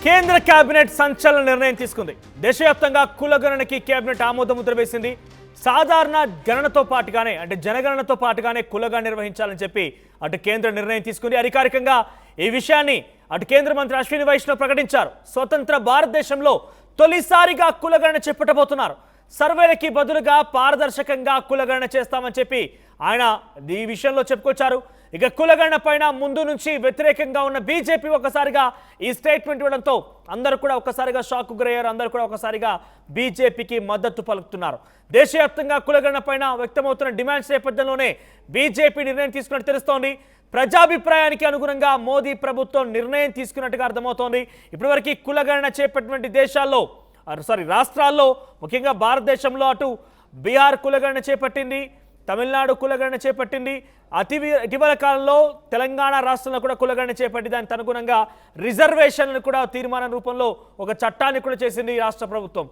కేంద్ర కేబినెట్ సంచలన నిర్ణయం తీసుకుంది. దేశవ్యాప్తంగా కులగణనకి కేబినెట్ ఆమోదముద్ర వేసింది. సాధారణ గణనతో పాటుగానే అంటే జనగణనతో పాటుగానే కులగణన నిర్వహించాలని చెప్పి అటు కేంద్ర నిర్ణయం తీసుకుంది. అధికారికంగా ఈ విషయాన్ని అటు కేంద్ర మంత్రి అశ్విని వైష్ణవ్ ప్రకటించారు. స్వతంత్ర భారతదేశంలో తొలిసారిగా కులగణన చేపట్టబోతున్నారు. సర్వేలకి బదులుగా పారదర్శకంగా కులగణన చేస్తామని చెప్పి ఆయన ఈ విషయంలో చెప్పుకొచ్చారు. ఇక కులగణన పైన ముందు నుంచి వ్యతిరేకంగా ఉన్న బీజేపీ ఒకసారిగా ఈ స్టేట్మెంట్ ఇవ్వడంతో అందరూ కూడా ఒకసారిగా షాక్ గురయ్యారు. అందరూ కూడా ఒకసారిగా బీజేపీకి మద్దతు పలుకుతున్నారు. దేశవ్యాప్తంగా కులగణన పైన వ్యక్తమవుతున్న డిమాండ్స్ నేపథ్యంలోనే బీజేపీ నిర్ణయం తీసుకున్నట్టు తెలుస్తోంది. ప్రజాభిప్రాయానికి అనుగుణంగా మోదీ ప్రభుత్వం నిర్ణయం తీసుకున్నట్టుగా అర్థమవుతోంది. ఇప్పటివరకు కులగణన చేపట్టినటువంటి రాష్ట్రాల్లో ముఖ్యంగా భారతదేశంలో అటు బీహార్ కులగణన చేపట్టింది, తమిళనాడు కులగణన చేపట్టింది. ఇటీవల కాలంలో తెలంగాణ రాష్ట్రంలో కూడా కులగణన చేపట్టి దానికి అనుగుణంగా రిజర్వేషన్లను కూడా తీర్మానం రూపంలో ఒక చట్టాన్ని కూడా చేసింది రాష్ట్ర ప్రభుత్వం.